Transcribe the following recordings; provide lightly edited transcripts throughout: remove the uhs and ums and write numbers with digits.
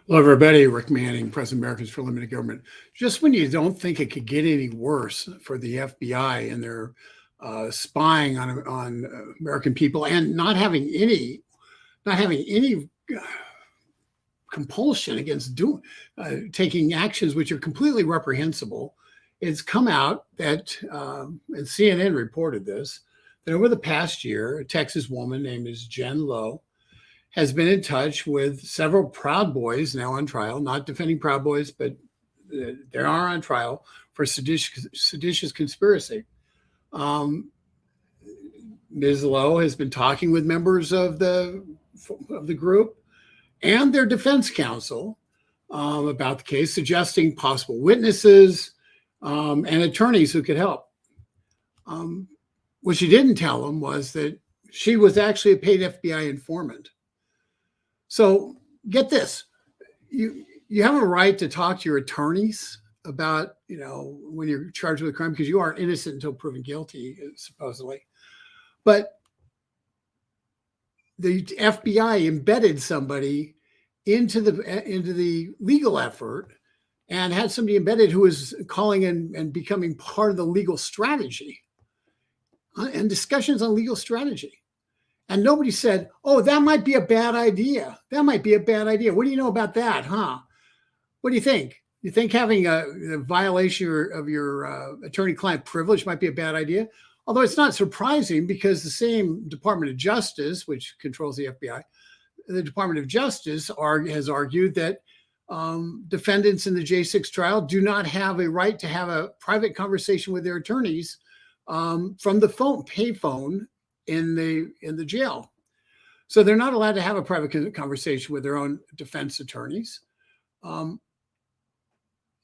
Hello, everybody. Rick Manning, President Americans for Limited Government. Just when you don't think it could get any worse for the FBI and their spying on American people and not having any compulsion against taking actions which are completely reprehensible, it's come out that and CNN reported this, that over the past year, a Texas woman named Jen Lowe has been in touch with several Proud Boys now on trial, not defending Proud Boys, but they are on trial for seditious conspiracy. Ms. Lowe has been talking with members of the group and their defense counsel about the case, suggesting possible witnesses and attorneys who could help. What she didn't tell them was that she was actually a paid FBI informant. So get this, you have a right to talk to your attorneys about, when you're charged with a crime, because you are innocent until proven guilty, supposedly. But the FBI embedded somebody into the legal effort and had somebody embedded who was calling and becoming part of the legal strategy and discussions on legal strategy. And nobody said, oh, that might be a bad idea. That might be a bad idea. What do you know about that, huh? What do you think? You think having a violation of your attorney-client privilege might be a bad idea? Although it's not surprising, because the same Department of Justice, which controls the FBI, the Department of Justice has argued that defendants in the J6 trial do not have a right to have a private conversation with their attorneys from the payphone in the jail. So they're not allowed to have a private conversation with their own defense attorneys. And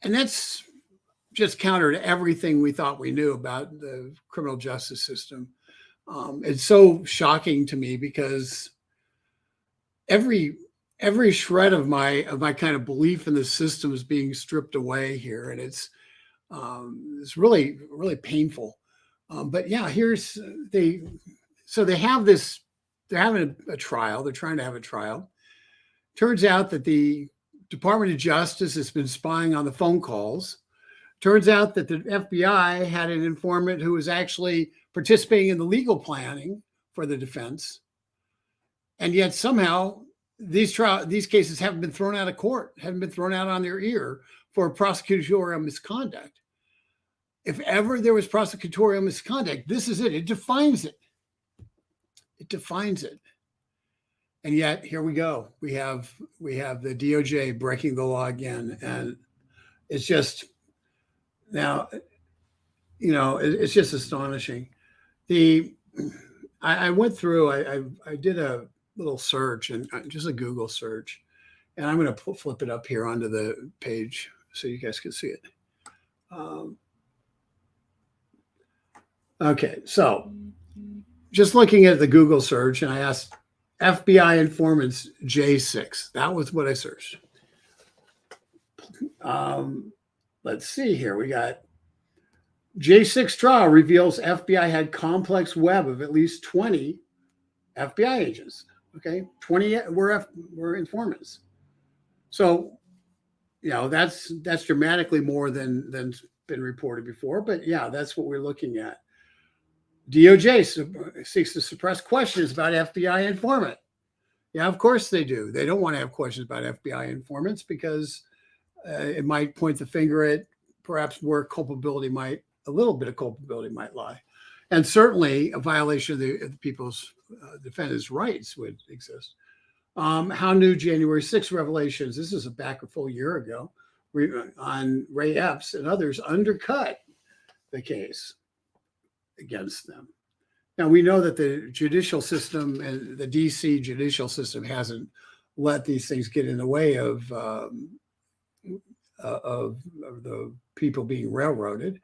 that's just counter to everything we thought we knew about the criminal justice system. It's so shocking to me, because every shred of my kind of belief in the system is being stripped away here, and it's really, really painful. But yeah, they have this. They're having a trial. They're trying to have a trial. Turns out that the Department of Justice has been spying on the phone calls. Turns out that the FBI had an informant who was actually participating in the legal planning for the defense. And yet somehow these cases haven't been thrown out of court, haven't been thrown out on their ear for prosecutorial misconduct. If ever there was prosecutorial misconduct, this is it. It defines it. It defines it. And yet here we go. We have the DOJ breaking the law again. And it's just, now, it's just astonishing. I went through, I did a little search, and just a Google search, and I'm going to flip it up here onto the page so you guys can see it. Okay, so just looking at the Google search, and I asked FBI informants J6. That was what I searched. Let's see here. We got J6 trial reveals FBI had complex web of at least 20 FBI agents. Okay, 20 were informants. So, that's dramatically more than been reported before. But yeah, that's what we're looking at. DOJ seeks to suppress questions about FBI informant. Yeah, of course they do. They don't want to have questions about FBI informants, because it might point the finger at perhaps where a little bit of culpability might lie. And certainly a violation of the people's defendants' rights would exist. How new January 6th revelations, this is back a full year ago, on Ray Epps and others, undercut the case against them. Now, we know that the judicial system and the DC judicial system hasn't let these things get in the way of the people being railroaded.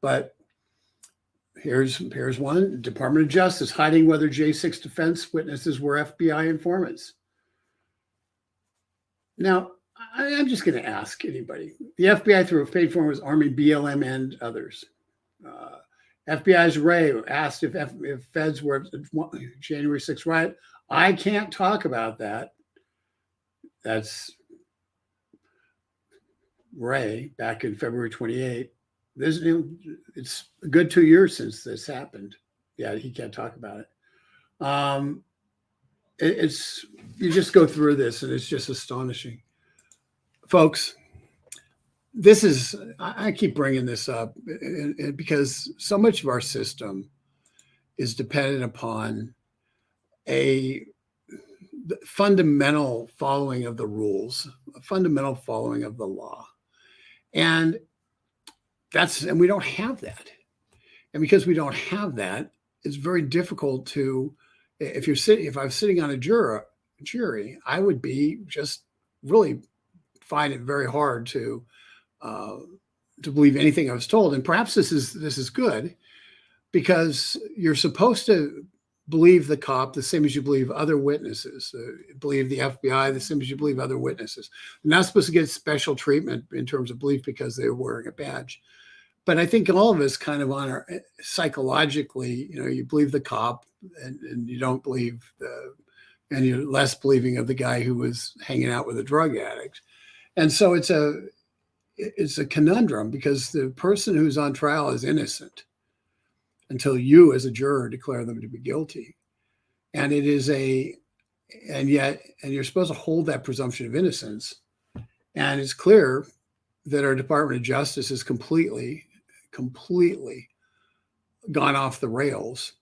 But here's one. Department of Justice hiding whether J6 defense witnesses were FBI informants. Now, I'm just going to ask anybody. The FBI, through a paid form, was arming BLM and others. FBI's Ray asked if feds were at January 6th riot. I can't talk about that. That's Ray back in February 28th. It's a good 2 years since this happened. Yeah, he can't talk about it. It's you just go through this and it's just astonishing, folks. This is I keep bringing this up because so much of our system is dependent upon a fundamental following of the rules, a fundamental following of the law. And we don't have that. And because we don't have that, it's very difficult to, if I was sitting on a jury, I would be just really find it very hard to believe anything I was told. And perhaps this is good because you're supposed to believe the cop the same as you believe other witnesses, believe the FBI the same as you believe other witnesses. You're not supposed to get special treatment in terms of belief because they're wearing a badge. But I think all of us kind of on our psychologically, you believe the cop and you don't believe and you're less believing of the guy who was hanging out with a drug addict. And so it's a conundrum because the person who's on trial is innocent until you as a juror declare them to be guilty. And and you're supposed to hold that presumption of innocence. And it's clear that our Department of Justice has completely gone off the rails.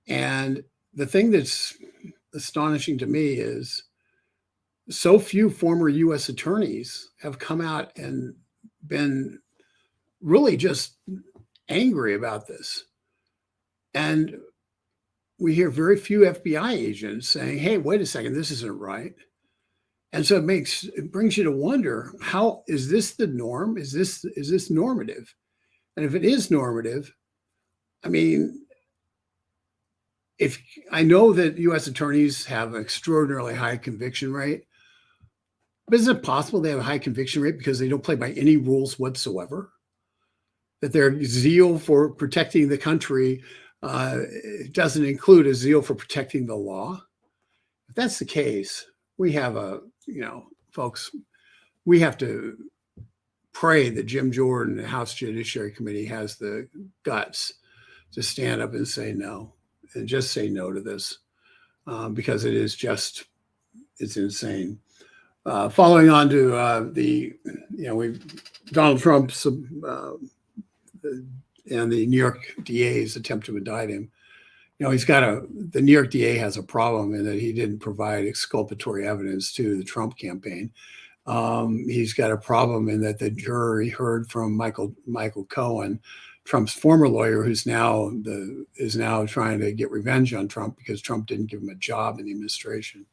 And the thing that's astonishing to me is so few former U.S. attorneys have come out and been really just angry about this. And we hear very few FBI agents saying, hey, wait a second, this isn't right. And so it brings you to wonder, how is this the norm? Is this normative? And if it is normative, I mean, if I know that U.S. attorneys have an extraordinarily high conviction rate, but is it possible they have a high conviction rate because they don't play by any rules whatsoever? That their zeal for protecting the country doesn't include a zeal for protecting the law? If that's the case, we have folks, we have to pray that Jim Jordan, the House Judiciary Committee, has the guts to stand up and say no, and just say no to this, because it's insane. Following on to Donald Trump's and the New York DA's attempt to indict him. The New York DA has a problem in that he didn't provide exculpatory evidence to the Trump campaign. He's got a problem in that the jury heard from Michael Cohen, Trump's former lawyer, who's now trying to get revenge on Trump because Trump didn't give him a job in the administration.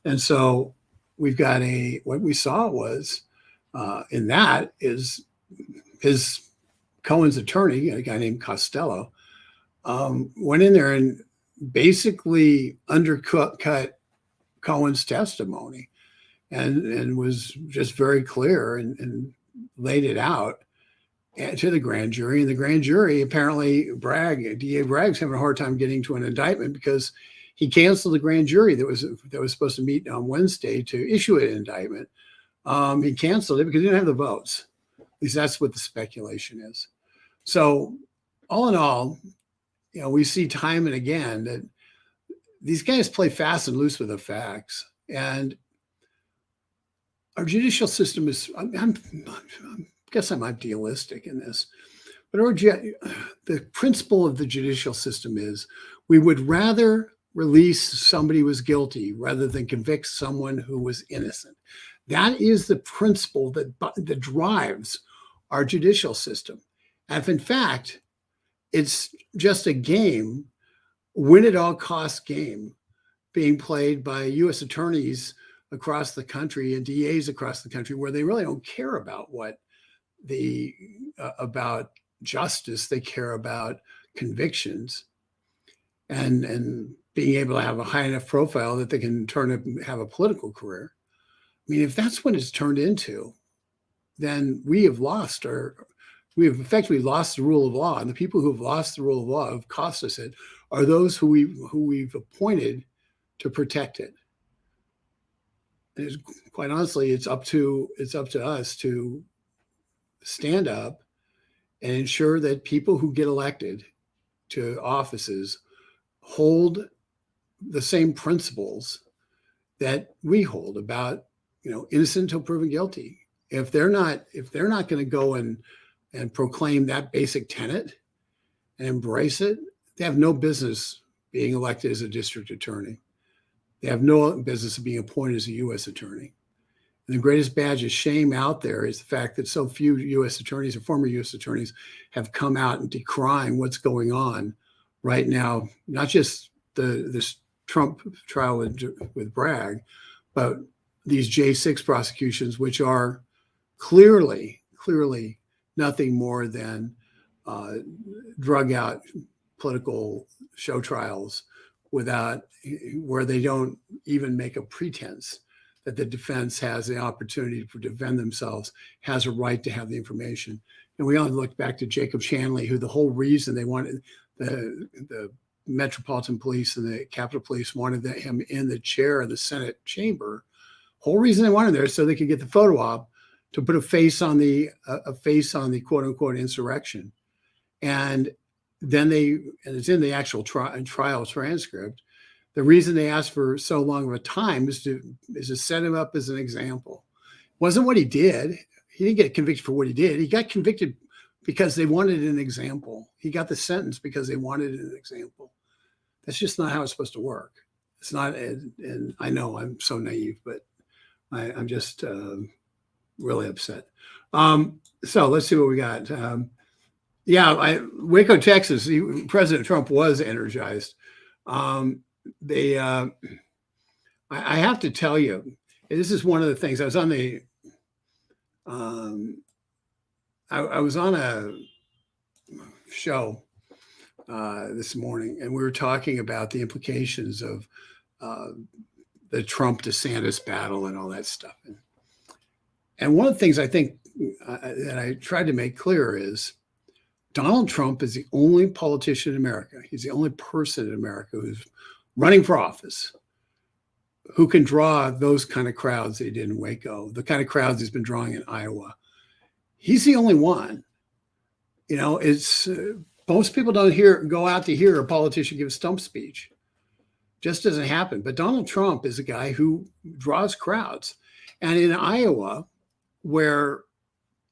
And so we've got what we saw was in that is Cohen's attorney, a guy named Costello, went in there and basically undercut Cohen's testimony and was just very clear and laid it out to the grand jury. And the grand jury, apparently DA Bragg's having a hard time getting to an indictment because he canceled the grand jury that was supposed to meet on Wednesday to issue an indictment. He canceled it because he didn't have the votes. At least that's what the speculation is. So all in all, we see time and again that these guys play fast and loose with the facts. And our judicial system is, I guess I'm idealistic in this, but the principle of the judicial system is we would rather release somebody who was guilty rather than convict someone who was innocent. That is the principle that drives our judicial system. And if in fact it's just a game, win at all costs game being played by U.S. attorneys across the country and DAs across the country, where they really don't care about about justice. They care about convictions and being able to have a high enough profile that they can have a political career. I mean, if that's what it's turned into, then we have effectively lost the rule of law. And the people who have lost the rule of law, have cost us it, are those who we've appointed to protect it. And quite honestly, it's up to us to stand up and ensure that people who get elected to offices hold the same principles that we hold about, innocent until proven guilty. If they're not going to go and proclaim that basic tenet and embrace it, they have no business being elected as a district attorney. They have no business of being appointed as a U.S. attorney. And the greatest badge of shame out there is the fact that so few U.S. attorneys or former U.S. attorneys have come out and decrying what's going on right now, not just this Trump trial with Bragg, but these J6 prosecutions, which are clearly nothing more than drug out political show trials where they don't even make a pretense that the defense has the opportunity to defend themselves, has a right to have the information. And we all look back to Jacob Shanley, who the whole reason they wanted the Metropolitan Police and the Capitol Police wanted him in the chair of the Senate chamber. Whole reason they wanted there so they could get the photo op to put a face on the quote unquote insurrection. And then it's in the actual trial transcript. The reason they asked for so long of a time is to set him up as an example. It wasn't what he did. He didn't get convicted for what he did. He got convicted because they wanted an example. He got the sentence because they wanted an example. That's just not how it's supposed to work. It's not, and I know I'm so naive, but I'm just really upset. So let's see what we got. Waco, Texas. President Trump was energized. I have to tell you, this is one of the things. I was on the, I was on a show this morning, and we were talking about the implications of the Trump DeSantis battle and all that stuff. And one of the things I think that I tried to make clear is Donald Trump is the only politician in America. He's the only person in America who's running for office who can draw those kind of crowds that he did in Waco, the kind of crowds he's been drawing in Iowa. He's the only one. It's most people don't go out to hear a politician give a stump speech. Just doesn't happen. But Donald Trump is a guy who draws crowds. And in Iowa, where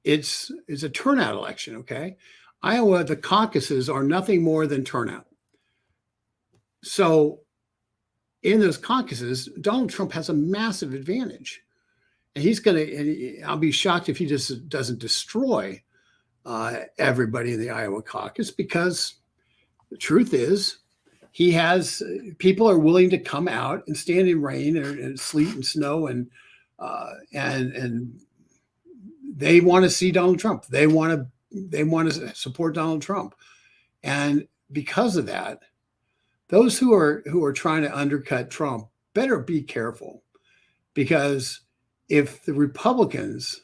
it's a turnout election, okay? Iowa, the caucuses are nothing more than turnout. So in those caucuses, Donald Trump has a massive advantage. And I'll be shocked if he just doesn't destroy everybody in the Iowa caucus, because the truth is people are willing to come out and stand in rain and sleet and snow and they want to see Donald Trump. They want to support Donald Trump. And because of that, those who are trying to undercut Trump better be careful, because if the Republicans,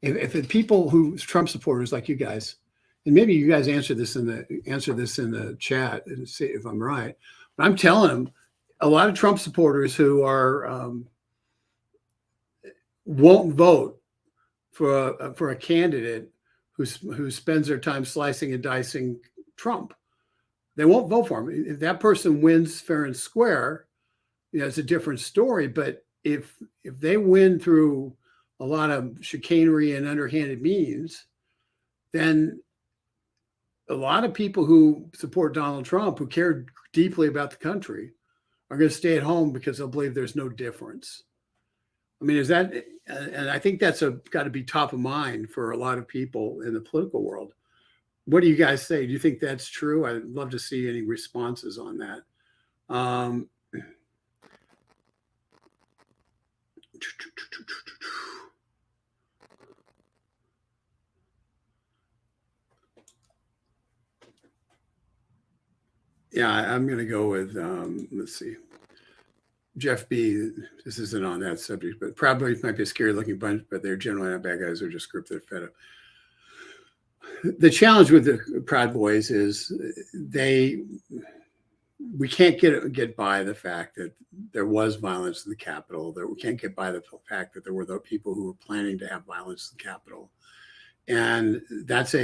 if the people who Trump supporters like you guys, and maybe you guys answer this in the chat and see if I'm right, but I'm telling them a lot of Trump supporters who are won't vote for a candidate who spends their time slicing and dicing Trump. They won't vote for him. If that person wins fair and square, it's a different story. But if they win through a lot of chicanery and underhanded means, then a lot of people who support Donald Trump, who care deeply about the country, are going to stay at home because they'll believe there's no difference. I mean, and I think that's got to be top of mind for a lot of people in the political world. What do you guys say? Do you think that's true? I'd love to see any responses on that. Yeah, I'm going to go with, let's see. Jeff B. This isn't on that subject, but probably might be a scary looking bunch, but they're generally not bad guys. They're just a group that are fed up. The challenge with the Proud Boys is we can't get by the fact that there was violence in the Capitol. That we can't get by the fact that there were the people who were planning to have violence in the Capitol. And that's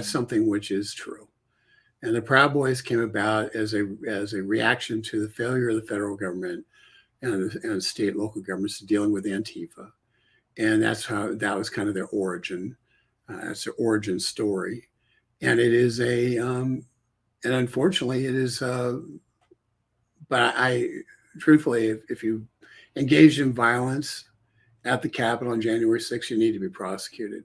something which is true. And the Proud Boys came about as a reaction to the failure of the federal government and state and local governments dealing with Antifa. And that was kind of their origin. It's their origin story. And it is and unfortunately it is, but truthfully, if you engaged in violence at the Capitol on January 6th, you need to be prosecuted.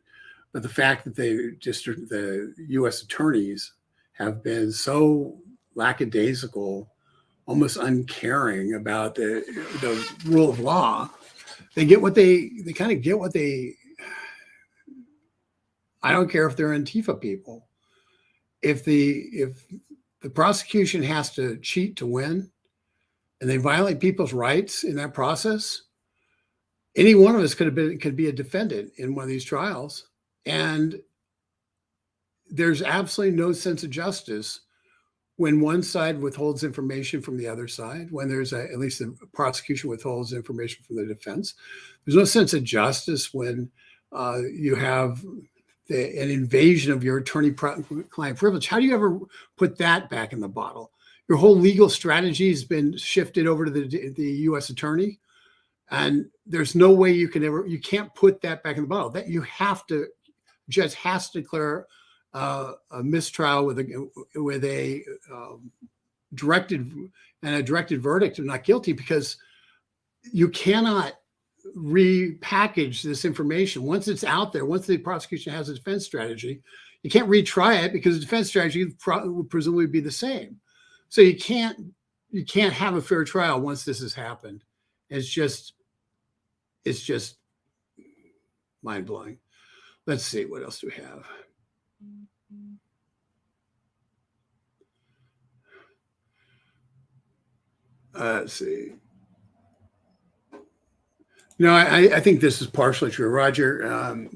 But the fact that the U.S. attorneys have been so lackadaisical, almost uncaring about the rule of law, they kind of get what they. I don't care if they're Antifa people. If the prosecution has to cheat to win, and they violate people's rights in that process, any one of us could be a defendant in one of these trials, and there's absolutely no sense of justice when one side withholds information from the other side, when at least the prosecution withholds information from the defense. There's no sense of justice when you have an invasion of your attorney-client privilege. How do you ever put that back in the bottle? Your whole legal strategy has been shifted over to the U.S. attorney, and there's no way you can't put that back in the bottle. That judge has to declare a mistrial with a directed verdict of not guilty, because you cannot repackage this information once it's out there. Once the prosecution has a defense strategy, you can't retry it, because the defense strategy would presumably be the same. So you can't have a fair trial once this has happened. It's just mind blowing. Let's see, what else do we have? Let's see. No, I think this is partially true, Roger.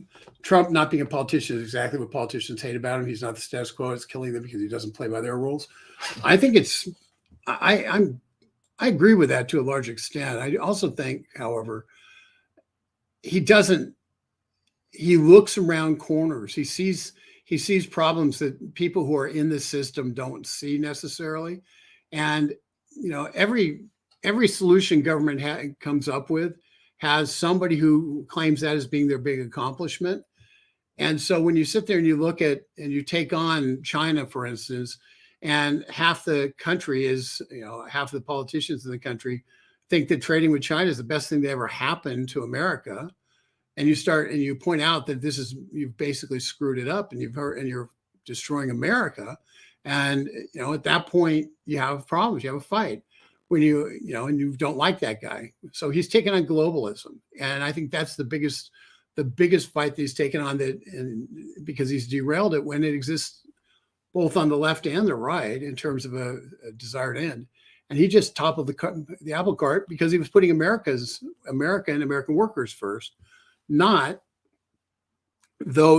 Trump not being a politician is exactly what politicians hate about him. He's not the status quo. It's killing them because he doesn't play by their rules. I think I agree with that to a large extent. I also think, however, he looks around corners. He sees problems that people who are in the system don't see necessarily. And, every solution government comes up with has somebody who claims that as being their big accomplishment. And so when you sit there and you look at and you take on China, for instance, and half the country half the politicians in the country think that trading with China is the best thing that ever happened to America. And you point out that you've basically screwed it up, and you're destroying America. And, at that point you have problems, you have a fight when and you don't like that guy. So he's taken on globalism. And I think that's the biggest fight that he's taken on, because he's derailed it when it exists both on the left and the right in terms of a desired end. And he just toppled the apple cart because he was putting America and American workers first, not the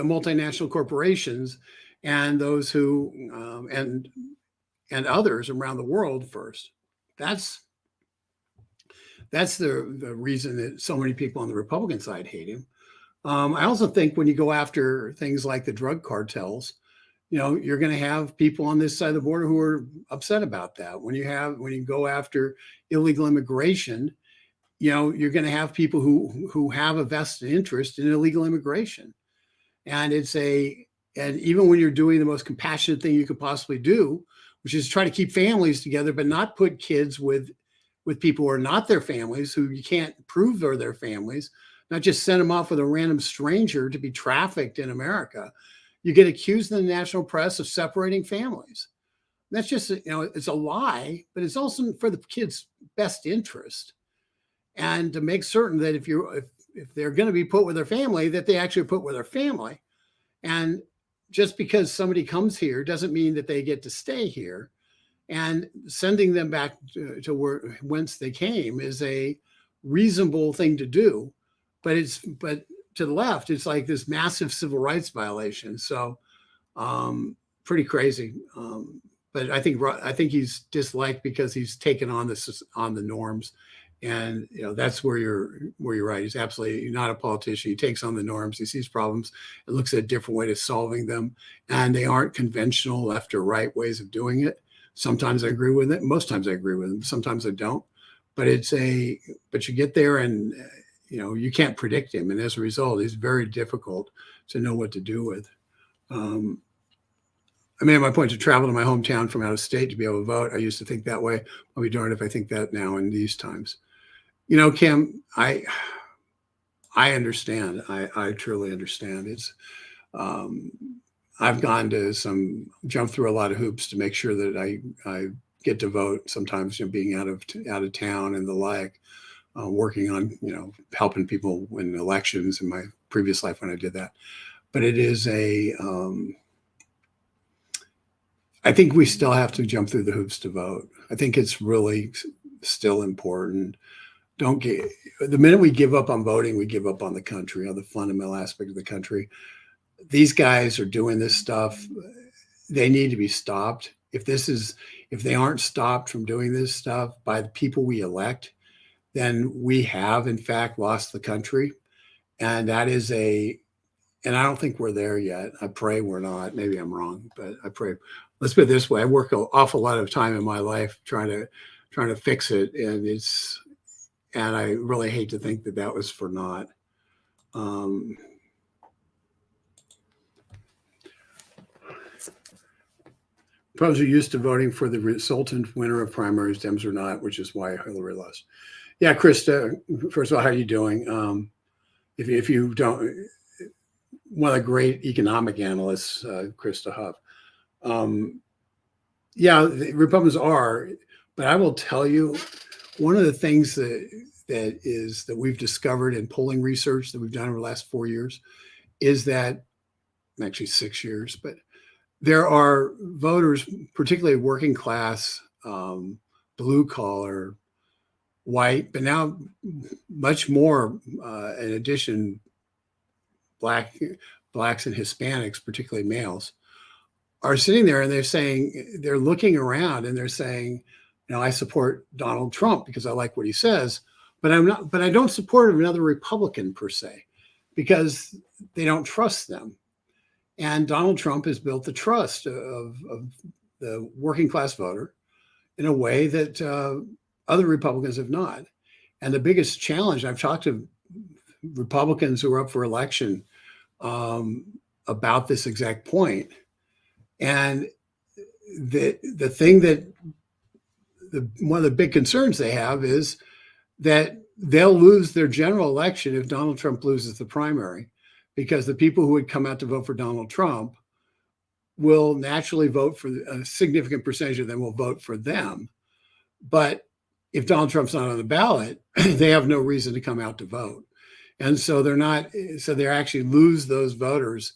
multinational corporations and those who and others around the world first. That's the reason that so many people on the Republican side hate him. I also think when you go after things like the drug cartels, you're going to have people on this side of the border who are upset about that. When you go after illegal immigration, you're going to have people who have a vested interest in illegal immigration. And and even when you're doing the most compassionate thing you could possibly do, which is try to keep families together, but not put kids with people who are not their families, who you can't prove are their families, not just send them off with a random stranger to be trafficked in America. You get accused in the national press of separating families. That's just, it's a lie, but it's also for the kids' best interest. And to make certain that if they're going to be put with their family, that they actually put with their family. And just because somebody comes here doesn't mean that they get to stay here. And sending them back to whence they came is a reasonable thing to do. But to the left, it's like this massive civil rights violation. So pretty crazy. But I think he's disliked because he's taken on the norms And that's where you're right. He's absolutely not a politician. He takes on the norms. He sees problems and looks at a different way to solving them. And they aren't conventional left or right ways of doing it. Sometimes I agree with it. Most times I agree with them. Sometimes I don't. But but you get there and you can't predict him. And as a result, he's very difficult to know what to do with. I made it my point to travel to my hometown from out of state to be able to vote. I used to think that way. I'll be darned if I think that now in these times. Kim, I understand. I truly understand. I've gone to jump through a lot of hoops to make sure that I get to vote. Sometimes being out of town and the like, working on helping people in elections in my previous life when I did that. But it is I think we still have to jump through the hoops to vote. I think it's really still important. The minute we give up on voting, we give up on the country, on the fundamental aspect of the country. These guys are doing this stuff. They need to be stopped. If they aren't stopped from doing this stuff by the people we elect, then we have in fact lost the country. And and I don't think we're there yet. I pray we're not. Maybe I'm wrong, but I pray. Let's put it this way. I work an awful lot of time in my life trying to fix it. And I really hate to think that was for naught. Republicans are used to voting for the resultant winner of primaries. Dems are not, which is why Hillary lost. Yeah, Krista, first of all, how are you doing? If you don't, one of the great economic analysts, Krista Huff. Yeah, the Republicans are, but I will tell you, one of the things that we've discovered in polling research that we've done over the last 4 years is that, actually 6 years, but there are voters, particularly working class, blue collar, white, but now much more, in addition, blacks and Hispanics, particularly males, are sitting there and they're looking around and they're saying, I support Donald Trump because I like what he says, but I don't support another Republican per se, because they don't trust them. And Donald Trump has built the trust of the working class voter in a way that other Republicans have not. And the biggest challenge, I've talked to Republicans who are up for election about this exact point. And the thing that one of the big concerns they have is that they'll lose their general election if Donald Trump loses the primary, because the people who would come out to vote for Donald Trump will naturally vote for a significant percentage of them will vote for them. But if Donald Trump's not on the ballot, they have no reason to come out to vote. And so they actually lose those voters.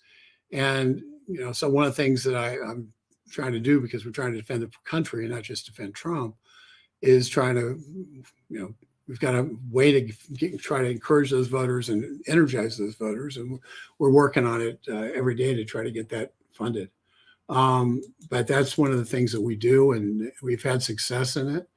And, so one of the things that I'm trying to do, because we're trying to defend the country and not just defend Trump, is trying to, we've got a way to try to encourage those voters and energize those voters. And we're working on it every day to try to get that funded. But that's one of the things that we do, and we've had success in it.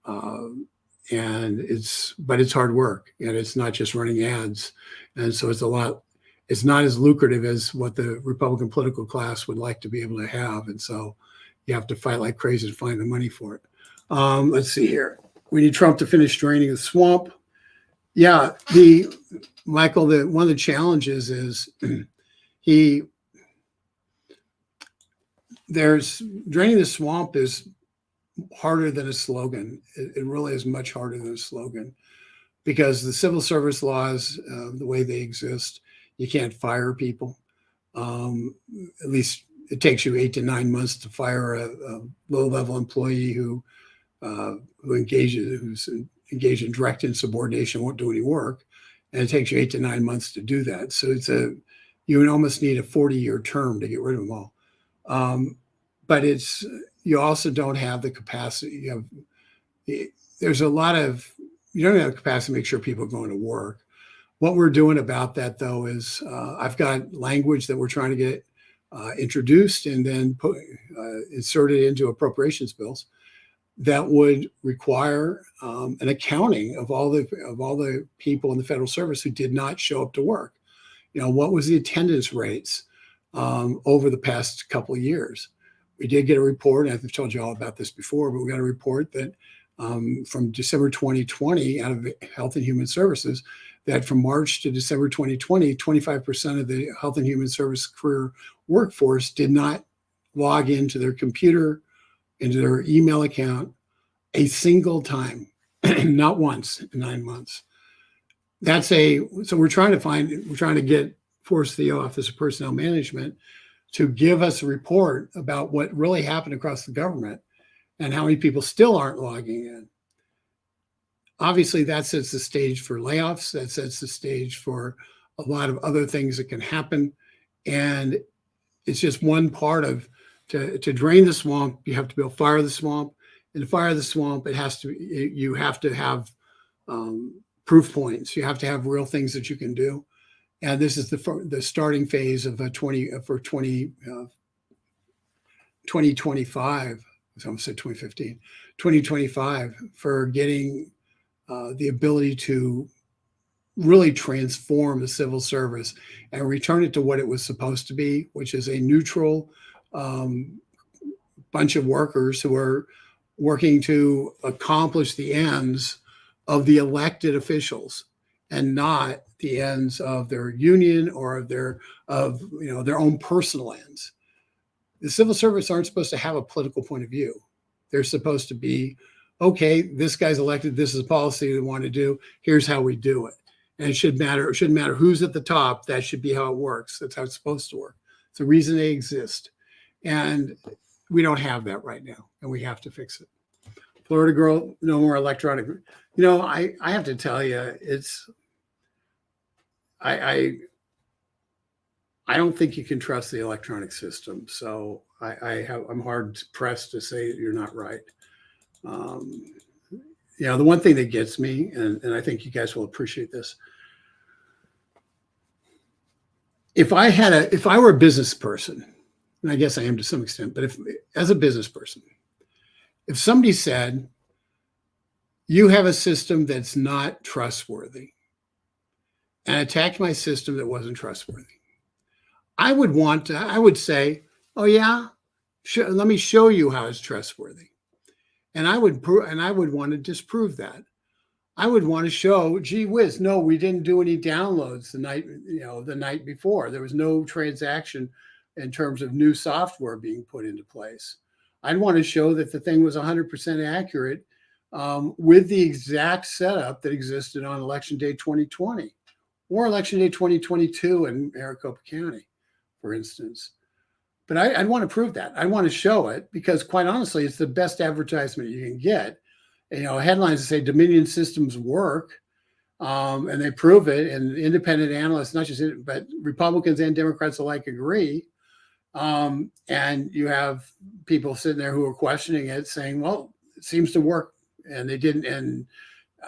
And it's hard work, and it's not just running ads. And so it's not as lucrative as what the Republican political class would like to be able to have. And so you have to fight like crazy to find the money for it. Let's see here. We need Trump to finish draining the swamp. Yeah, Michael, one of the challenges is draining the swamp is harder than a slogan. It really is much harder than a slogan, because the civil service laws, the way they exist, you can't fire people. At least it takes you 8 to 9 months to fire a low-level employee who's engaged in direct insubordination, won't do any work, and it takes you 8 to 9 months to do that. So you would almost need a 40-year term to get rid of them all. But you also don't have the capacity. You don't have the capacity to make sure people are going to work. What we're doing about that, though, is I've got language that we're trying to get introduced and then inserted into appropriations bills that would require an accounting of all the people in the federal service who did not show up to work. What was the attendance rates over the past couple of years? We did get a report, and I've told you all about this before, but we got a report that from December 2020 out of Health and Human Services, that from March to December 2020, 25% of the Health and Human Service career workforce did not log into their computer, into their email account a single time, not once in 9 months. So we're trying to force the Office of Personnel Management to give us a report about what really happened across the government and how many people still aren't logging in. Obviously, that sets the stage for layoffs. That sets the stage for a lot of other things that can happen. And it's just one part of, to drain the swamp, you have to be able to fire the swamp. And to fire the swamp, you have to have proof points. You have to have real things that you can do. And this is the starting phase of 2025. I almost said 2015, 2025 for getting the ability to really transform the civil service and return it to what it was supposed to be, which is a neutral bunch of workers who are working to accomplish the ends of the elected officials and not the ends of their union or of their own personal ends. The civil service aren't supposed to have a political point of view. They're supposed to be, okay, this guy's elected, this is a policy we want to do, here's how we do it. And it shouldn't matter who's at the top, that should be how it works. That's how it's supposed to work. It's the reason they exist. And we don't have that right now, and we have to fix it. Florida girl, no more electronic. I have to tell you, I don't think you can trust the electronic system. So I'm hard pressed to say that you're not right. The one thing that gets me, and I think you guys will appreciate this. If I were a business person, and I guess I am to some extent, but as a business person, if somebody said, you have a system that's not trustworthy, and attacked my system that wasn't trustworthy, I would say, oh yeah, let me show you how it's trustworthy. And I would want to disprove that. I would want to show, gee whiz, no, we didn't do any downloads the night before. There was no transaction in terms of new software being put into place. I'd want to show that the thing was 100% accurate with the exact setup that existed on Election Day 2020 or Election Day 2022 in Maricopa County, for instance. But I'd want to prove that. I want to show it because, quite honestly, it's the best advertisement you can get. Headlines that say Dominion systems work, and they prove it, and independent analysts, not just but Republicans and Democrats alike agree. And you have people sitting there who are questioning it, saying, "Well, it seems to work," and they didn't.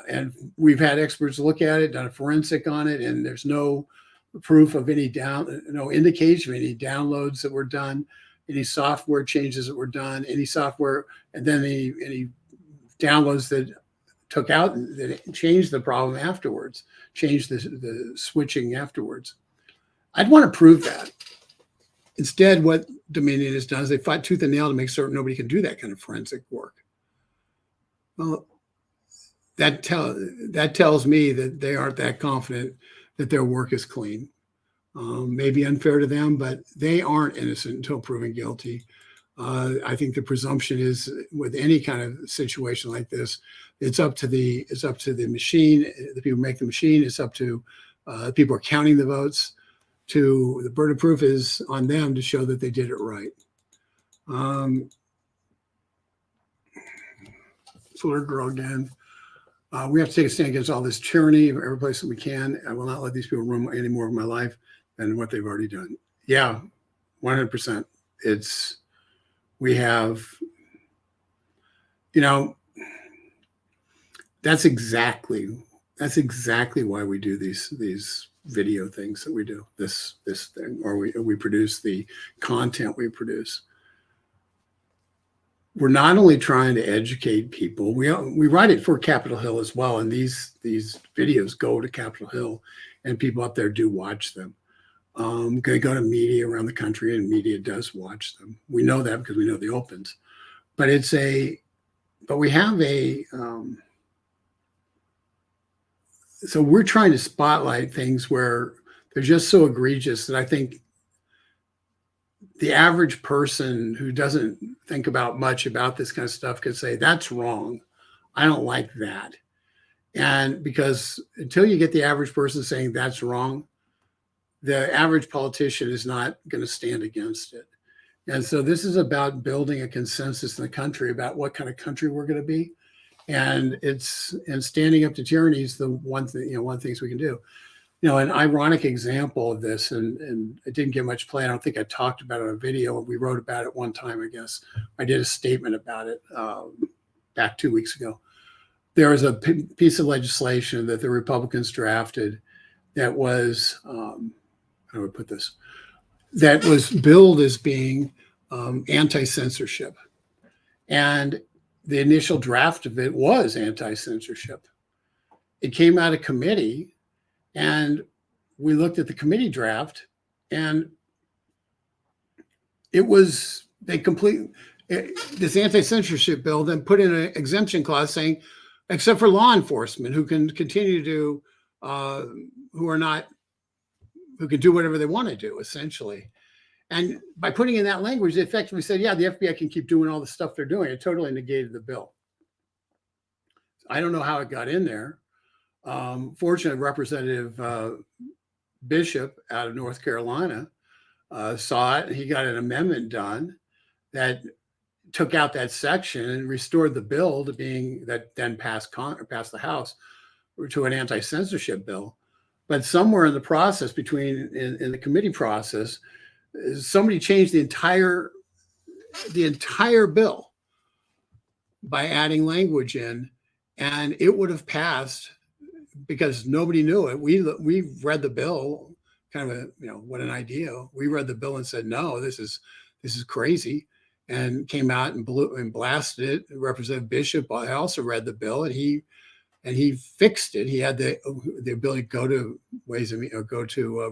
And we've had experts look at it, done a forensic on it, and there's no proof of no indication of any downloads that were done, any software changes that were done, any software, and then any downloads that took out that changed the problem afterwards, changed the switching afterwards. I'd want to prove that. Instead, what Dominion has done is they fought tooth and nail to make certain nobody can do that kind of forensic work. Well, that tells me that they aren't that confident that their work is clean. Maybe unfair to them, but they aren't innocent until proven guilty. I think the presumption is with any kind of situation like this, it's up to the machine, the people who make the machine. It's up to people who are counting the votes. The burden of proof is on them to show that they did it right. Florida girl again. We have to take a stand against all this tyranny every place that we can. I will not let these people ruin any more of my life than what they've already done. Yeah, 100%. We have, that's exactly why we do these video things that we do, this thing, or we produce the content we produce. we're not only trying to educate people, we write it for Capitol Hill as well. And these videos go to Capitol Hill, and people up there do watch them. They go to media around the country, and media does watch them. We know that because we know the opens. But we have so we're trying to spotlight things where they're just so egregious that I think the average person who doesn't think about much about this kind of stuff could say, that's wrong. I don't like that. And because until you get the average person saying that's wrong, the average politician is not going to stand against it. And so this is about building a consensus in the country about what kind of country we're going to be. And standing up to tyranny is the one thing, one of the things we can do. An ironic example of this, and it didn't get much play. I don't think I talked about it on a video. We wrote about it one time, I guess. I did a statement about it back 2 weeks ago. There was a piece of legislation that the Republicans drafted that was, how do I put this? That was billed as being anti-censorship. And the initial draft of it was anti-censorship. It came out of committee, and we looked at the committee draft, and this anti-censorship bill then put in an exemption clause saying, except for law enforcement who can continue to, who can do whatever they want to do, essentially. And by putting in that language, they effectively said, yeah, the FBI can keep doing all the stuff they're doing. It totally negated the bill. I don't know how it got in there. Fortunately, Representative Bishop out of North Carolina saw it, and he got an amendment done that took out that section and restored the bill to being that then passed the House to an anti-censorship bill. But somewhere in the process, in the committee process, somebody changed the entire bill by adding language in, and it would have passed because nobody knew it. We read the bill, kind of what an idea. We read the bill and said, no, this is crazy, and came out and blasted it. Representative Bishop also read the bill, and he fixed it. He had the ability to go to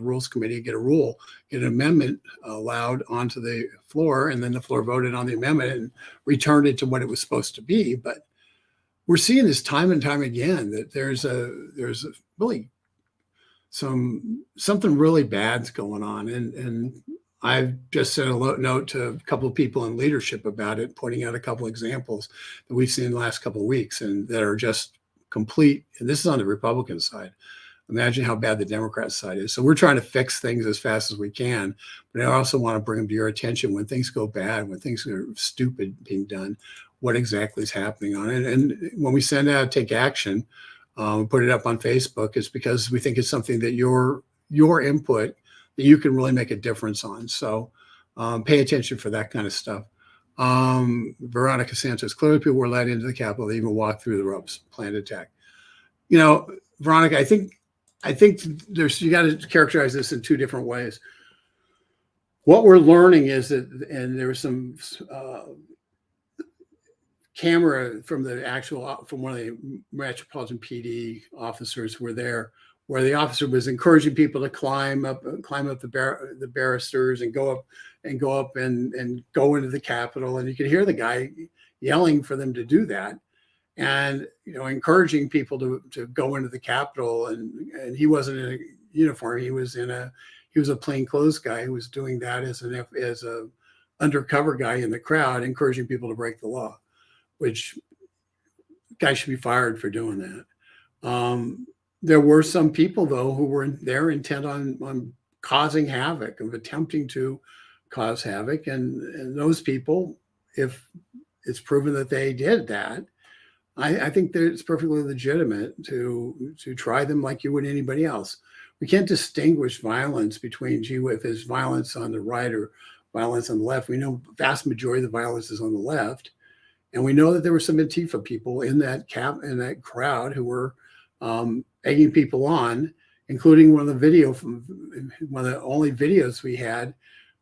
Rules Committee and get an amendment allowed onto the floor, and then the floor voted on the amendment and returned it to what it was supposed to be. But we're seeing this time and time again that there's really something really bad's going on, and I've just sent a note to a couple of people in leadership about it, pointing out a couple of examples that we've seen in the last couple of weeks, and that are just complete. And this is on the Republican side. Imagine how bad the Democrat side is. So we're trying to fix things as fast as we can, but I also want to bring them to your attention when things go bad, when things are stupid being done, what exactly is happening on it. And when we send out Take Action, put it up on Facebook, it's because we think it's something that your input that you can really make a difference on. So pay attention for that kind of stuff. Veronica Santos, clearly people were let into the Capitol. They even walked through the ropes, planned attack. Veronica, I think you got to characterize this in two different ways. What we're learning is that, and there was some camera from one of the Metropolitan PD officers were there, where the officer was encouraging people to climb up the barristers and go up and go into the Capitol. And you could hear the guy yelling for them to do that, and encouraging people to go into the Capitol. And he wasn't in a uniform; he was a plainclothes guy who was doing that as a undercover guy in the crowd, encouraging people to break the law. Which guy should be fired for doing that. There were some people, though, who were there intent on causing havoc, of attempting to cause havoc. And those people, if it's proven that they did that, I think that it's perfectly legitimate to try them like you would anybody else. We can't distinguish violence between, if there's violence on the right or violence on the left. We know the vast majority of the violence is on the left. And we know that there were some Antifa people in that crowd who were egging people on, including one of the only videos we had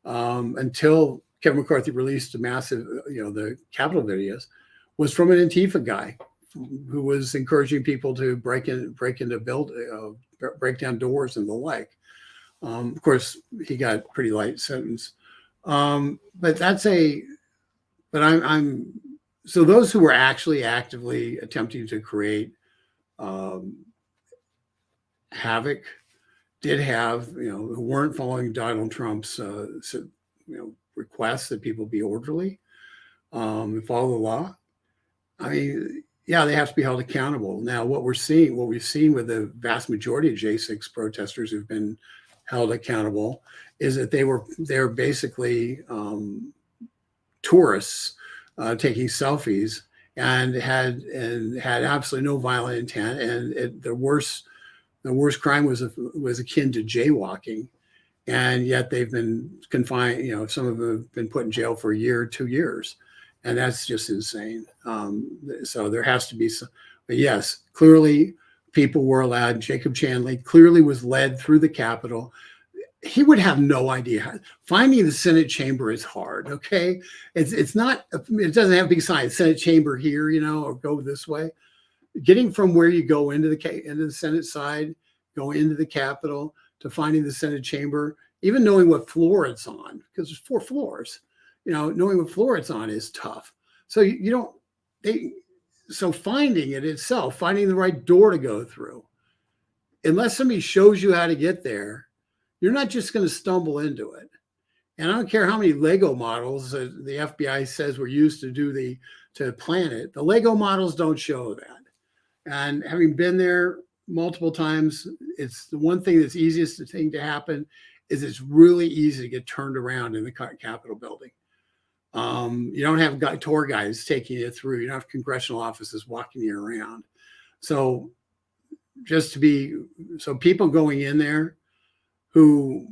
until Kevin McCarthy released a massive, the Capitol videos, was from an Antifa guy who was encouraging people to break down doors and the like. Of course, he got pretty light sentence. But so those who were actually actively attempting to create havoc did have, who weren't following Donald Trump's, requests that people be orderly and follow the law. I mean, yeah, they have to be held accountable. Now, what we've seen with the vast majority of J6 protesters who've been held accountable is that they're basically tourists taking selfies and had absolutely no violent intent. And the worst crime was akin to jaywalking, and yet they've been confined. Some of them have been put in jail for a year, 2 years. And that's just insane. So there has to be some, but yes, clearly people were allowed. Jacob Chanley clearly was led through the Capitol. He would have no idea. Finding the Senate chamber is hard. Okay. It's not, it doesn't have a big sign, Senate chamber here, or go this way. Getting from where you go into the Senate side, go into the Capitol to finding the Senate chamber, even knowing what floor it's on, because there's 4 floors. Knowing what floor it's on is tough. So so finding it itself, finding the right door to go through, unless somebody shows you how to get there, you're not just going to stumble into it. And I don't care how many Lego models the FBI says were used to plan it. The Lego models don't show that. And having been there multiple times, it's the one thing that's easiest thing to happen is it's really easy to get turned around in the Capitol building. You don't have tour guides taking you through. You don't have congressional offices walking you around. So people going in there who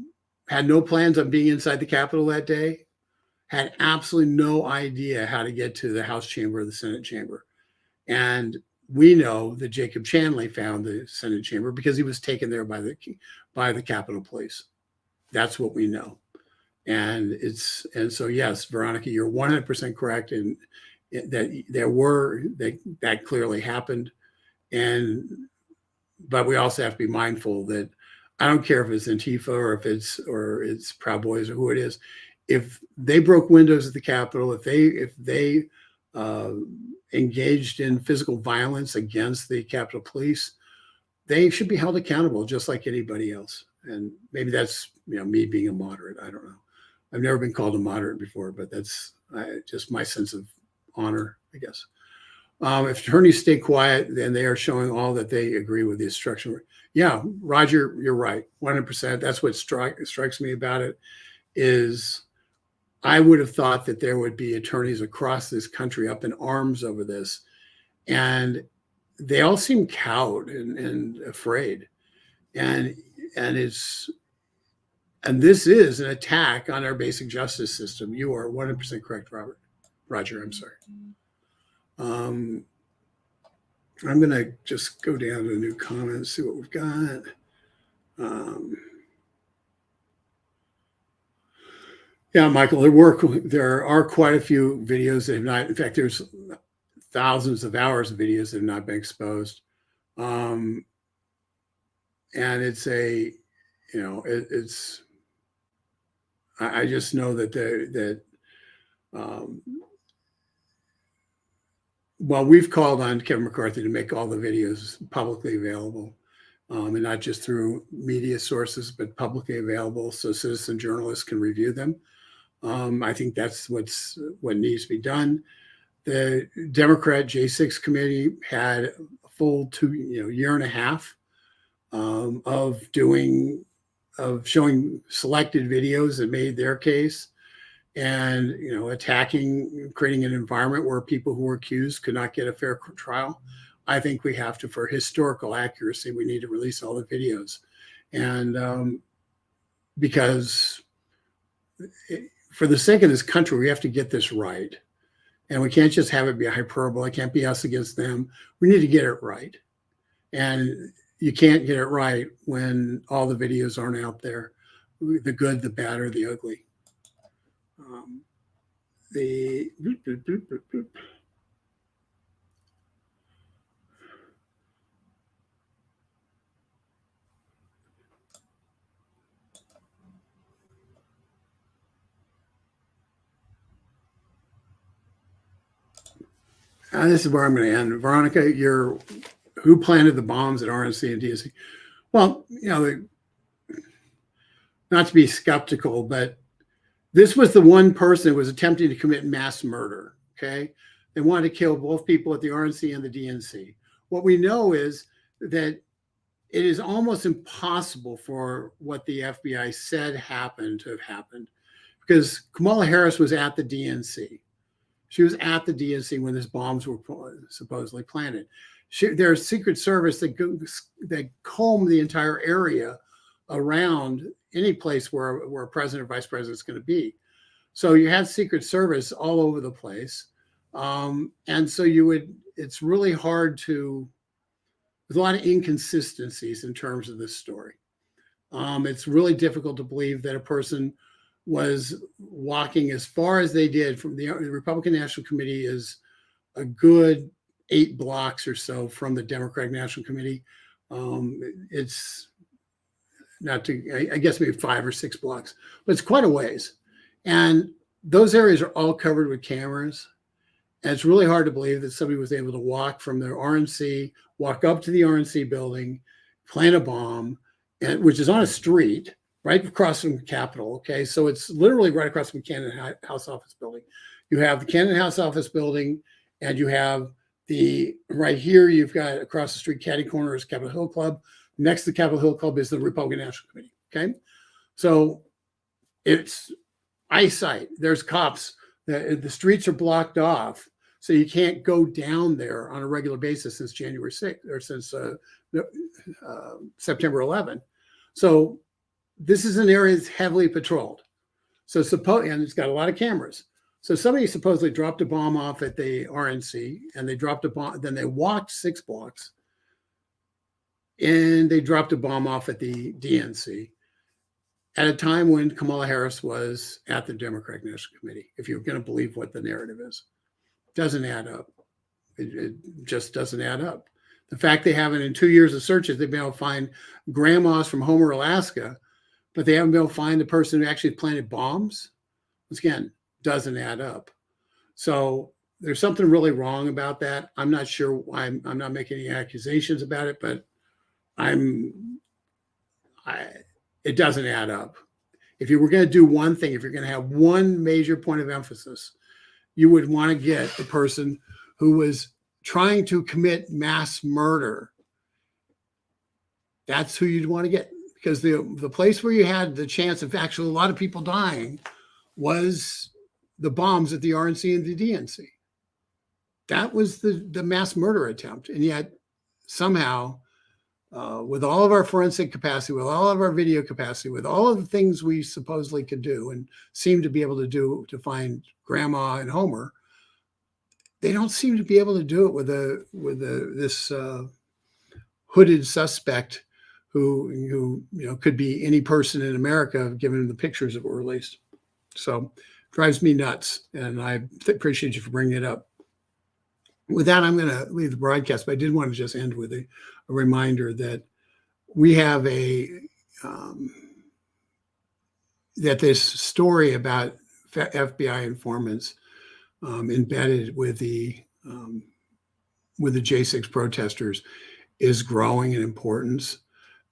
had no plans on being inside the Capitol that day had absolutely no idea how to get to the House chamber or the Senate chamber. And we know that Jacob Chanley found the Senate chamber because he was taken there by the Capitol Police. That's what we know. And so yes, Veronica, you're 100% correct in that that clearly happened. But we also have to be mindful that I don't care if it's Antifa or if it's Proud Boys or who it is. If they broke windows at the Capitol, if they engaged in physical violence against the Capitol Police, they should be held accountable just like anybody else. And maybe that's me being a moderate. I don't know. I've never been called a moderate before, but that's just my sense of honor, I guess. If attorneys stay quiet, then they are showing all that they agree with the instruction. Yeah, Roger, you're right, 100%. That's what strikes me about it is I would have thought that there would be attorneys across this country up in arms over this, and they all seem cowed and afraid. And this is an attack on our basic justice system. You are 100% correct, Roger, I'm sorry. I'm going to just go down to the new comments, see what we've got. Yeah, Michael, there are quite a few videos that have not, in fact, there's thousands of hours of videos that have not been exposed. And I just know that well, we've called on Kevin McCarthy to make all the videos publicly available, and not just through media sources, but publicly available so citizen journalists can review them. I think that's what needs to be done. The Democrat J6 committee had a full year and a half of showing selected videos that made their case, and creating an environment where people who were accused could not get a fair trial. I think we have to, for historical accuracy, we need to release all the videos, and because for the sake of this country, we have to get this right, and we can't just have it be a hyperbole. It can't be us against them. We need to get it right, and you can't get it right when all the videos aren't out there, the good, the bad, or the ugly. the this is where I'm going to end. Veronica, who planted the bombs at RNC and DNC? Well, not to be skeptical, but this was the one person who was attempting to commit mass murder. Okay. They wanted to kill both people at the RNC and the DNC. What we know is that it is almost impossible for what the FBI said happened to have happened, because Kamala Harris was at the DNC. She was at the DNC when these bombs were supposedly planted. There's Secret Service that comb the entire area around any place where a president or vice president is going to be. So you had Secret Service all over the place. And so it's really hard there's a lot of inconsistencies in terms of this story. It's really difficult to believe that a person was walking as far as they did. From the Republican National Committee is a good 8 blocks or so from the Democratic National Committee. It's not I guess maybe 5 or 6 blocks, but it's quite a ways. And those areas are all covered with cameras. And it's really hard to believe that somebody was able to walk from their RNC, walk up to the RNC building, plant a bomb, which is on a street right across from the Capitol. Okay, so it's literally right across from the Cannon House Office building. You have the Cannon House Office building, and you have right here, you've got across the street, catty corner is Capitol Hill Club. Next to the Capitol Hill Club is the Republican National Committee. Okay, so it's eyesight. There's cops. The streets are blocked off, so you can't go down there on a regular basis since January 6th or since September 11th. So this is an area that's heavily patrolled. So and it's got a lot of cameras. So somebody supposedly dropped a bomb off at the RNC, and they dropped a bomb. Then they walked 6 blocks, and they dropped a bomb off at the DNC at a time when Kamala Harris was at the Democratic National Committee. If you're going to believe what the narrative is, doesn't add up. It just doesn't add up. The fact they haven't, in 2 years of searches, they've been able to find grandmas from Homer, Alaska, but they haven't been able to find the person who actually planted bombs. Once again, doesn't add up. So there's something really wrong about that. I'm not sure why. I'm not making any accusations about it, but it doesn't add up. If you were going to do one thing, if you're going to have one major point of emphasis, you would want to get the person who was trying to commit mass murder. That's who you'd want to get, because the place where you had the chance of actually a lot of people dying was the bombs at the RNC and the DNC. That was the mass murder attempt. And yet somehow, with all of our forensic capacity, with all of our video capacity, with all of the things we supposedly could do and seem to be able to do to find Grandma and Homer, they don't seem to be able to do it with this hooded suspect who could be any person in America, given the pictures that were released. So drives me nuts, and I appreciate you for bringing it up. With that, I'm going to leave the broadcast, but I did want to just end with a reminder that we have that this story about FBI informants embedded with the J6 protesters is growing in importance.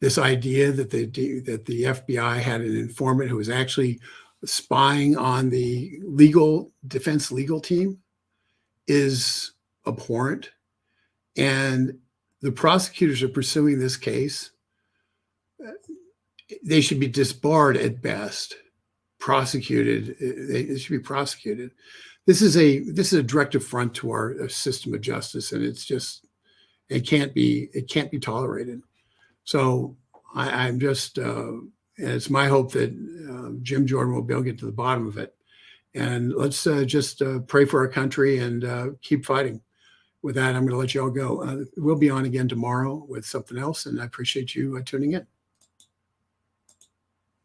This idea that the FBI had an informant who was actually spying on the defense legal team is abhorrent, and the prosecutors are pursuing this case. They should be disbarred at best. Prosecuted, they should be prosecuted. This is a direct affront to our system of justice, and it can't be tolerated. So I'm just, and it's my hope that Jim Jordan will be able to get to the bottom of it. And let's just pray for our country and keep fighting. With that, I'm going to let you all go. We'll be on again tomorrow with something else, and I appreciate you tuning in.